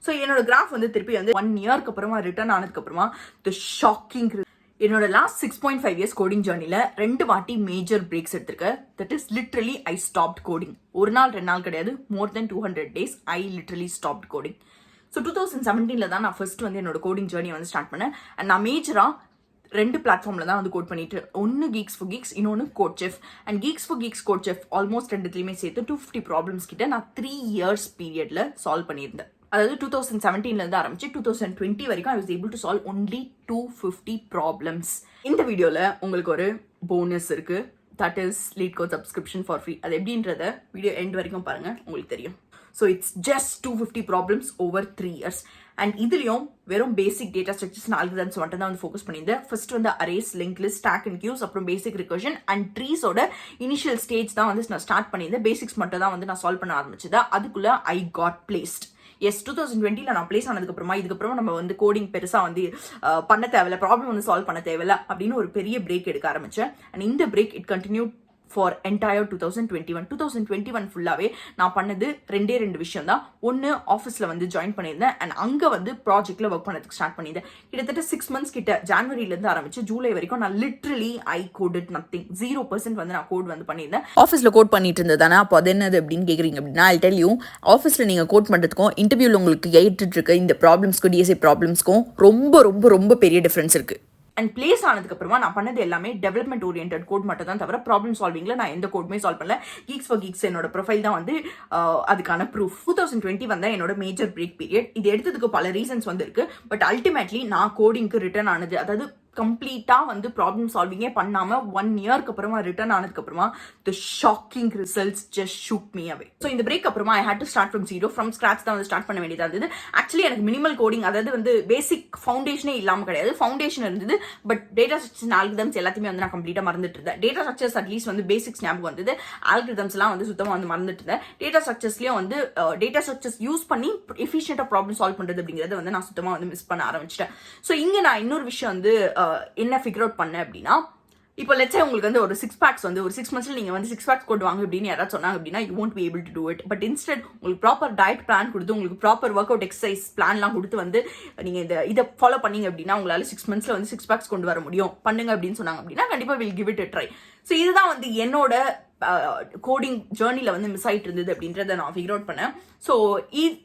So என்னோட graph வந்து திருப்பி வந்து 1 இயர்க்கு அப்புறமா ரிட்டர்ன் ஆனதுக்கு அப்புறமா தி ஷாக்கிங் என்னோட லாஸ்ட் 6.5 இயர்ஸ் கோடிங் ஜர்னில 2 வாட்டி மேஜர் பிரேக்ஸ் எடுத்திருக்கேன். That is literally I stopped coding. ஒரு நாள் 2 நாள் கிடையாது, மோர் தென் 200 days I literally stopped coding. So 2017 தான் நான் ஃபர்ஸ்ட் வந்து என்னோட கோடிங் ஜர்னி வந்து ஸ்டார்ட் பண்ணேன். அண்ட் நான் மேஜராக 2 பிளாட்ஃபார்ம்ல தான் வந்து கோட் பண்ணிட்டு, ஒன்று Geeks for Geeks, இன்னொன்று CodeChef. And Geeks for Geeks, CodeChef almost 2த்துலையுமே சேர்த்து 250 ப்ராப்ளம்ஸ் கிட்ட நான் 3 years பீரியட்ல சால்வ் பண்ணியிருந்தேன். அதாவது 2017 ஆரம்பிச்சு 2020 வரைக்கும் I was able to solve only 250 problems. இந்த வீடியோல உங்களுக்கு ஒரு போனஸ் இருக்கு. That is LeetCode subscription for free. அது எப்படின்றத வீடியோ எண்ட் வரைக்கும் பாருங்க, உங்களுக்கு தெரியும். So it's just 250 problems over 3 years. And இதுலயும் வெறும் பேசிக் டேட்டா ஸ்ட்ரக்சர்ஸ் ஆல்கரிதம்ஸ் மட்டும் தான் வந்து ஃபோக்கஸ் பண்ணியிருந்தேன். ஃபர்ஸ்ட் வந்து arrays, link list, stack and queues, அப்புறம் பேசிக் ரிகர்ஷன் அண்ட் ட்ரீஸோட இனிஷியல் ஸ்டேஜ் தான் வந்து நான் ஸ்டார்ட் பண்ணியிருந்தேன். பேசிக்ஸ் மட்டும் தான் வந்து நான் சால்வ் பண்ண ஆரம்பிச்சது. அதுக்குள்ள ஐ காட் பிளேஸ்ட். எஸ், 2020 நான் பிளேஸ் ஆனதுக்கப்புறமா இதுக்கப்புறமா நம்ம வந்து கோடிங் பெருசாக வந்து பண்ண தேவையில்ல, ப்ராப்ளம் வந்து சால்வ் பண்ண தேவையில்ல அப்படின்னு ஒரு பெரிய பிரேக் எடுக்க ஆரம்பிச்சேன். அண்ட் இந்த break it continue for entire 2021 ஃபுல்லாகவே நான் பண்ணது 2 விஷயம் தான். ஒன்று, ஆஃபீஸில் வந்து ஜாயின் பண்ணியிருந்தேன் அண்ட் அங்கே வந்து ப்ராஜெக்டில் ஒர்க் பண்ணதுக்கு ஸ்டார்ட் பண்ணியிருந்தேன். கிட்டத்தட்ட 6 months கிட்ட, ஜான்வரியிலேருந்து ஆரம்பிச்சு ஜூலை வரைக்கும் நான் லிட்ரலி ஐ கோடட் நத்திங். 0% வந்து நான் கோட் வந்து பண்ணியிருந்தேன். ஆஃபீஸில் கோட் பண்ணிட்டு இருந்ததானே, அப்போ அது என்னது அப்படின்னு கேட்குறீங்க அப்படின்னா, ஐ டெல் யூ, ஆஃபீஸில் நீங்கள் கோட் பண்ணுறதுக்கும் இன்டர்வியூவில் உங்களுக்கு கேட்டுட்டு இருக்க இந்த ப்ராப்ளம்ஸ்க்கும் டிஎஸ்ஏ ப்ராப்ளம்ஸ்க்கும் ரொம்ப ரொம்ப ரொம்ப பெரிய டிஃப்ரென்ஸ் இருக்குது. அண்ட் பிளேஸ் ஆனதுக்கு அப்புறமா நான் பண்ணது எல்லாமே டெவலப்மெண்ட் ஓரியன்ட் கோட் மட்டும் தான் தவிர ப்ராப்ளம் சால்விங்ல நான் எந்த கோடுமே சால்வ் பண்ணல. Geeks for Geeks என்னோட ப்ரொஃபைல் தான் வந்து அதுக்கான ப்ரூஃப். 2020 வந்தா என்னோட மேஜர் பிரேக் பீரியட். இது எடுத்ததுக்கு பல ரீசன்ஸ் வந்து இருக்கு. பட் அல்டிமேட்லி நான் கோடிங்க்கு ரிட்டர்ன் ஆனது, அதாவது கம்ப்ளீட்டா வந்து ப்ராப்ளம் சால்விங்கே பண்ணாம 1 இயர்க்கு அப்புறமா ரிட்டர்ன் ஆனதுக்கு அப்புறமா the shocking results just shook me away. So இந்த பிரேக் அப்புறமா I had to start from zero, from scratch தான் வந்து ஸ்டார்ட் பண்ண வேண்டியதா இருந்தது. ஆக்சுவலி எனக்கு மினிமல் கோடிங், அதாவது வந்து பேசிக் ஃபவுண்டேஷனே இல்லாமல் கிடையாது, ஃபவுண்டேஷன் இருந்தது. பட் டேட்டா ஸ்ட்ரக்சர்ஸ், ஆல்கரிதம்ஸ் எல்லாத்தையுமே வந்து நான் கம்ப்ளீட்டா மறந்துட்டு இருந்தேன். டேட்டா ஸ்ட்ரக்சர்ஸ் அட்லீஸ்ட் வந்து பேசிக்ஸ் ஞாபகம் வந்தது, ஆல்கரிதம்ஸ் எல்லாம் வந்து சுத்தமாக வந்து மறந்துட்டு இருந்தேன். டேட்டா ஸ்ட்ரக்சர்ஸ்லயும் வந்து டேட்டா ஸ்ட்ரக்சர்ஸ் யூஸ் பண்ணி எஃபிஷியன்டா ப்ராப்ளம் சால்வ் பண்றது அப்படிங்கறத வந்து நான் சுத்தமாக வந்து மிஸ் பண்ண ஆரம்பிச்சிட்டேன். ஸோ இங்க நான் இன்னொரு விஷயம் வந்து என்ன ஃபிகர் அவுட் பண்ணேன் அப்படின்னா, இப்போ லெட்ஸே உங்களுக்கு வந்து ஒரு 6 packs வந்து ஒரு 6 monthsல நீங்க வந்து 6 packs கொண்டு வாங்க அப்படின்னு யாராவது சொன்னாங்க அப்படின்னா, you won't be able to do it. But instead உங்களுக்கு ப்ராப்பர் டயட் பிளான் கொடுத்து, உங்களுக்கு ப்ராப்பர் ஒர்க் அவுட் எக்ஸசைஸ் பிளான்லாம் கொடுத்து வந்து நீங்க இதை ஃபாலோ பண்ணீங்க அப்படின்னா உங்களால 6 monthsல வந்து 6 packs கொண்டு வர முடியும், பண்ணுங்க அப்படின்னு சொன்னாங்க அப்படின்னா கண்டிப்பா will give it a try. So இதுதான் வந்து என்னோட கோடிங் ஜேர்னில வந்து மிஸ் ஆயிட்டு இருந்தது அப்படின்றத நான் ஃபிகர் அவுட் பண்ணேன். ஸோ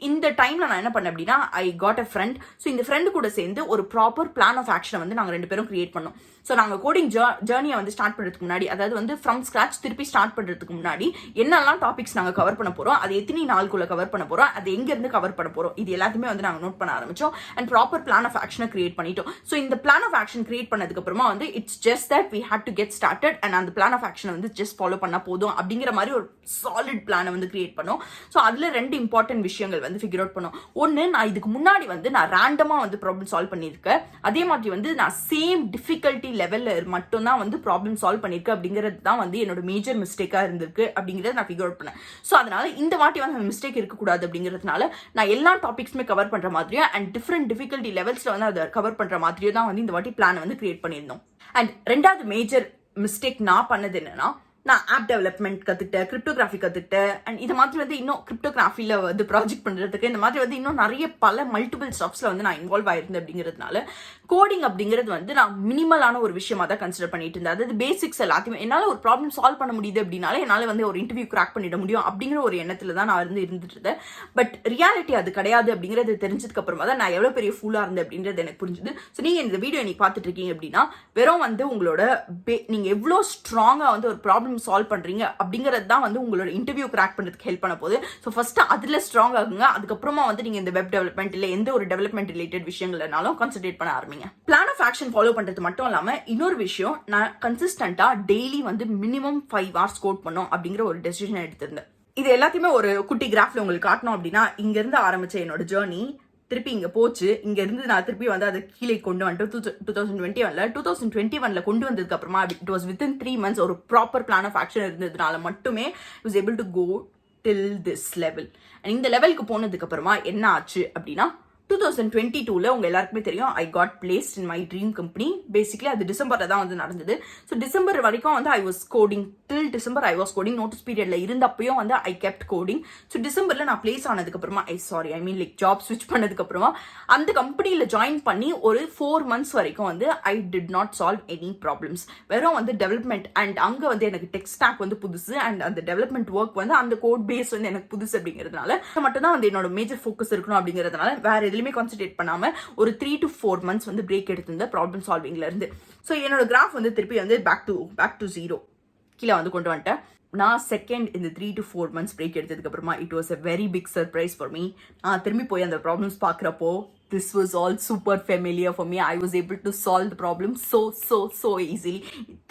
இந்த டைம்ல நான் என்ன பண்ணேன் அப்படின்னா, I got a friend. So இந்த ஃப்ரெண்டு கூட சேர்ந்து ஒரு ப்ராப்பர் பிளான் ஆஃப் ஆக்ஷனை வந்து நாங்கள் 2 பேரும் கிரியேட் பண்ணோம். ஸோ நாங்கள் கோடிங் ஜேர்னியை வந்து ஸ்டார்ட் பண்ணுறதுக்கு முன்னாடி, அதாவது வந்து ஃப்ரம் ஸ்கிராச் திருப்பி ஸ்டார்ட் பண்ணுறதுக்கு முன்னாடி என்னெல்லாம் டாபிக்ஸ் நாங்கள் கவர் பண்ண போகிறோம், அது எத்தனை நாளுக்குள்ள கவர் பண்ண போகிறோம், அது எங்கேருந்து கவர் பண்ண போகிறோம், இது எல்லாத்தையுமே வந்து நாங்கள் நோட் பண்ண ஆரம்பிச்சோம். அண்ட் ப்ராப்பர் பிளான் ஆஃப் ஆக்ஷனை கிரியேட் பண்ணிட்டோம். ஸோ இந்த பிளான் ஆஃப் ஆக்ஷன் கிரியேட் பண்ணதுக்கு அப்புறமா வந்து it's just that we had to get started. And அந்த பிளான் ஆஃப் ஆக்ஷனை வந்து ஜஸ்ட் ஃபாலோ பண்ணா போதும் அப்படிங்கிற மாதிரி ஒரு சாலிட் பிளானை வந்து கிரியேட் பண்ணோம். ஸோ அதில் 2 இம்பார்ட்டன்ட் விஷயங்கள் வந்து ஃபிகர் அவுட் பண்ணோம். ஒன்று, நான் இதுக்கு முன்னாடி வந்து நான் ரேண்டமாக வந்து ப்ராப்ளம் சால்வ் பண்ணியிருக்கேன். அதே மாதிரி வந்து நான் சேம் டிஃபிகல்ட்டி லெவலில் மட்டும் தான் வந்து ப்ராப்ளம் சால்வ் பண்ணியிருக்கேன் அப்படிங்கிறது தான் வந்து என்னோட மேஜர் மிஸ்டேக்காக இருந்திருக்கு அப்படிங்கிறத நான் ஃபிகர் அவுட் பண்ணேன். ஸோ அதனால இந்த வாட்டி வந்து அந்த மிஸ்டேக் இருக்கக்கூடாது அப்படிங்கிறதுனால நான் எல்லா டாபிக்ஸுமே கவர் பண்ணுற மாதிரியும் அண்ட் டிஃப்ரெண்ட் டிஃபிகல்ட்டி லெவல்ஸில் வந்து அதை கவர் பண்ணுற மாதிரியும் தான் வந்து இந்த வாட்டி பிளான் வந்து கிரியேட் பண்ணியிருந்தோம். அண்ட் 2வது மேஜர் மிஸ்டேக் நான் பண்ணது என்னன்னா, நான் ஆப் டெவலப்மெண்ட் கற்றுக்கிட்டேன், கிரிப்டோகிராஃபி கற்றுக்கிட்டேன். அண்ட் இது மாதிரி வந்து இன்னும் கிரிப்டோகிராஃபியில் வந்து ப்ராஜெக்ட் பண்ணுறதுக்கு இந்த மாதிரி வந்து இன்னும் நிறைய பல மல்டிபிள் ஸ்டெப்ஸில் வந்து நான் இன்வால்வ் ஆயிருந்தேன். அப்படிங்கிறதுனால கோடிங் அப்படிங்கிறது வந்து நான் மினிமலான ஒரு விஷயமா தான் கன்சிடர் பண்ணிட்டு இருந்தேன். அதாவது பேசிக்ஸ் எல்லாத்தையுமே என்னால் ஒரு ப்ராப்ளம் சால்வ் பண்ண முடியுது அப்படின்னாலே என்னால் வந்து ஒரு இன்டர்வியூ கிராக் பண்ணிட முடியும் அப்படிங்கிற ஒரு எண்ணத்தில் தான் நான் வந்து இருந்துட்டு இருந்தேன். பட் ரியாலிட்டி அது கிடையாது அப்படிங்கிறது தெரிஞ்சதுக்கு அப்புறமா தான் நான் எவ்வளோ பெரிய ஃபூலாக இருந்தேன் அப்படின்றது எனக்கு புரிஞ்சுது. ஸோ நீங்கள் இந்த வீடியோ இன்னைக்கு பார்த்துட்டு இருக்கீங்க அப்படின்னா, வெறும் வந்து உங்களோட நீங்கள் எவ்வளோ ஸ்ட்ராங்காக வந்து ஒரு ப்ராப்ளம் சால்வ் பண்றீங்க அப்படிங்கிறது தான் வந்து உங்களோட இன்டர்வியூ கிராக் பண்றதுக்கு ஹெல்ப் பண்ண போகுது. ஸோ ஃபர்ஸ்ட் அதுல ஸ்ட்ராங் ஆகுங்க. அதுக்கப்புறமா வந்து நீங்க இந்த வெப் டெவலப்மெண்ட் இல்ல எந்த ஒரு டெவலப்மெண்ட் ரிலேட்டட் விஷயங்கள்னாலும் கான்சென்ட்ரேட் பண்ண ஆரம்பிங்க. பிளான் ஆஃப் ஆக்ஷன் ஃபாலோ பண்றது மட்டும் இல்லாம இன்னொரு விஷயம், நான் கன்சிஸ்டன்டா டெய்லி வந்து மினிமம் 5 hours கோட் பண்ணோம் அப்படிங்கிற ஒரு டெசிஷன் எடுத்திருந்தேன். இது எல்லாத்தையுமே ஒரு குட்டி கிராஃப்ல உங்களுக்கு காட்டணும் அப்படின்னா, இங்க இருந்து ஆரம்பிச்ச என்னோட ஜேர்னி திருப்பி இங்க போச்சு. இங்க இருந்து நான் திருப்பி வந்து அதை கீழே கொண்டு வந்துட்டு 2021 கொண்டு வந்ததுக்கு அப்புறமா இட் வாஸ் வித்தின் 3 months ஒரு ப்ராப்பர் பிளான் ஆஃப் ஆக்ஷன் இருந்ததுனால மட்டுமே was able to go till this level. இந்த லெவலுக்கு போனதுக்கு அப்புறமா என்ன ஆச்சு அப்படின்னா, 2022 உங்க எல்லாருக்குமே தெரியும் I got placed in my dream company. Basically அது டிசம்பர்ல தான் வந்து நடந்தது. ஸோ டிசம்பர் வரைக்கும் வந்து I was coding till December I was coding. Notice பீரியட்ல இருந்தப்பயும் வந்து ஐ கெப்ட் கோடிங். ஸோ டிசம்பர்ல நான் பிளேஸ் ஆனதுக்கு அப்புறமா ஜாப் ஸ்விட்ச் பண்ணதுக்கு அப்புறமா அந்த கம்பெனியில ஜாயின் பண்ணி ஒரு 4 months வரைக்கும் வந்து I did not solve any problems. வெறும் வந்து டெவலப்மெண்ட் அண்ட் அங்க வந்து எனக்கு டெக் ஸ்டாக் வந்து புதுசு அண்ட் அந்த டெவலப்மெண்ட் ஒர்க் வந்து அந்த கோட் பேஸ் வந்து எனக்கு புதுசு அப்படிங்கிறதுனால மட்டும் தான் வந்து என்னோட மேஜர் ஃபோக்கஸ் இருக்கணும் அப்படிங்கிறதுனால வேற எதுலையுமே கான்சென்ட்ரேட் பண்ணாம ஒரு 3 to 4 months வந்து பிரேக் எடுத்திருந்த ப்ராப்ளம் சால்விங்ல இருந்து. ஸோ என்னோட கிராஃப் வந்து திருப்பி வந்து பேக் டு ஜீரோ கீழே வந்து கொண்டு வந்துட்டேன். நான் செகண்ட் இந்த 3 to 4 months பிரேக் எடுத்ததுக்கு அப்புறமா it was a very big surprise for me. நான் திரும்பி போய் அந்த ப்ராப்ளம்ஸ் பார்க்குறப்போ this was all super familiar for me. I was able to solve the problem so easily.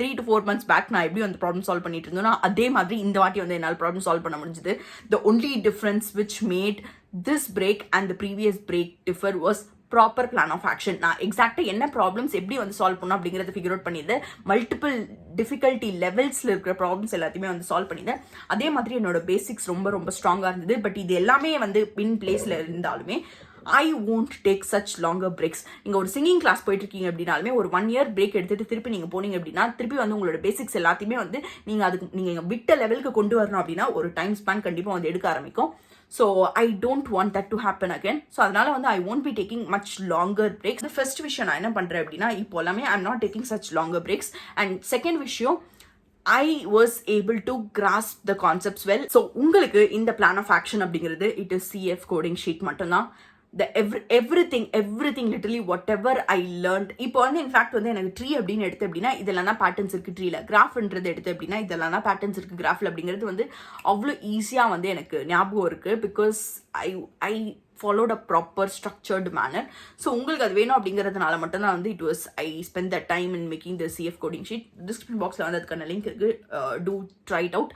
3 to 4 months back நான் எப்படி அந்த ப்ராப்ளம் சால்வ் பண்ணிட்டு இருந்தோம்னா அதே மாதிரி இந்த வாட்டி வந்து என்னால் ப்ராப்ளம் சால்வ் பண்ண முடிஞ்சது. The only difference which made this break and the previous break differ was proper plan of action. நான் எக்ஸாக்டாக என்ன ப்ராப்ளம்ஸ் எப்படி வந்து சால்வ் பண்ணணும் அப்படிங்கிறத ஃபிகர் அவுட் பண்ணியிருந்தேன். மல்டிபிள் டிஃபிகல்ட்டி லெவல்ஸில் இருக்கிற ப்ராப்ளம்ஸ் எல்லாத்தையுமே வந்து சால்வ் பண்ணியிருந்தேன். அதே மாதிரி என்னோட பேசிக்ஸ் ரொம்ப ஸ்ட்ராங்காக இருந்தது. பட் இது எல்லாமே வந்து இன் பிளேஸில் இருந்தாலுமே I won't take such longer breaks. நீங்கள் ஒரு சிங்கிங் கிளாஸ் போயிட்டு இருக்கீங்க அப்படின்னாலுமே ஒரு 1 year பிரேக் எடுத்துட்டு திருப்பி நீங்கள் போனீங்க அப்படின்னா திருப்பி வந்து உங்களோட பேசிக்ஸ் எல்லாத்தையுமே வந்து நீங்கள் விட்ட லெவலுக்கு கொண்டு வரணும் அப்படின்னா ஒரு டைம் ஸ்பேன் கண்டிப்பாக வந்து எடுக்க ஆரம்பிக்கும். So I don't want that to happen again. So அதனால வந்து I won't be taking much longer breaks. The first விஷயம் நான் என்ன பண்றேன் அப்படின்னா இப்போ எல்லாமே I'm not taking such longer breaks. And second விஷயம் I was able to grasp the concepts well. So உங்களுக்கு இந்த plan of action அப்படிங்கிறது it is CF coding sheet மட்டும்தான். The everything literally whatever I learned. இப்போ வந்து in fact வந்து எனக்கு tree அப்படின்னு எடுத்து அப்படின்னா இதெல்லாம் தான் பேட்டர்ன்ஸ் இருக்கு ட்ரீல. கிராஃப்ன்றது எடுத்து அப்படின்னா இதெல்லாம் தான் பேட்டர்ன்ஸ் இருக்கு கிராஃப்ல அப்படிங்கிறது வந்து அவ்வளோ ஈஸியாக வந்து எனக்கு ஞாபகம் இருக்கு. Because I followed a proper structured manner. So உங்களுக்கு அது வேணும் அப்படிங்கிறதுனால மட்டும்தான் வந்து I spent that time in making the CF coding sheet. Description boxல வந்து அதுக்கான லிங்க் இருக்கு. Do try it out.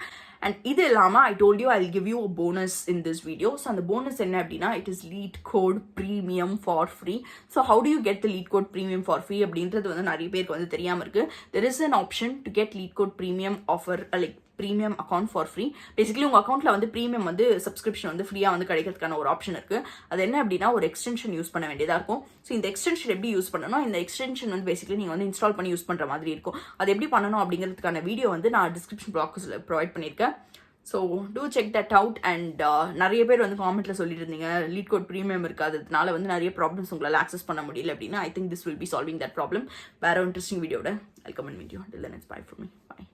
And இது இல்லாமல் I told you I'll give you a bonus in this video. So அந்த bonus என்ன அப்படின்னா it is lead code premium for free. So how do you get the lead code premium for free அப்படின்றது வந்து நிறைய பேருக்கு வந்து தெரியாமல் இருக்கு. There is an option to get lead code premium offer like premium account for free. Basically உங்கள் அக்கௌண்ட்டில் வந்து ப்ரீமியம் வந்து சப்ஸ்கிரிப்ஷன் வந்து ஃப்ரீயாக வந்து கிடைக்கிறதுக்கான ஒரு ஆப்ஷன் இருக்குது. அது என்ன அப்படின்னா ஒரு எக்ஸ்டென்ஷன் யூஸ் பண்ண வேண்டியதாக இருக்கும். ஸோ இந்த எக்ஸ்டென்ஷன் எப்படி யூஸ் பண்ணணும், இந்த எக்ஸ்டென்ஷன் வந்து பேசிக்கலி நீங்கள் வந்து இன்ஸ்டால் பண்ணி யூஸ் பண்ணுற மாதிரி இருக்கும். அது எப்படி பண்ணணும் அப்படிங்கிறதுக்கான வீடியோ வந்து நான் டிஸ்கிரிப்ஷன் பாக்ஸில் ப்ரொவைட் பண்ணியிருக்கேன். So do check that out. And நிறைய பேர் வந்து காமெண்ட்டில் சொல்லிட்டு இருந்தீங்க லீட் கோட் ப்ரீமியம் இருக்காததுனால வந்து நிறைய ப்ராப்ளம்ஸ் உங்களால் ஆக்சஸ் பண்ண முடியல அப்படின்னா I think this will be solving that problem. வேறு இன்ட்ரெஸ்டிங் வீடியோட I comment video. Till then it's bye from me. Bye.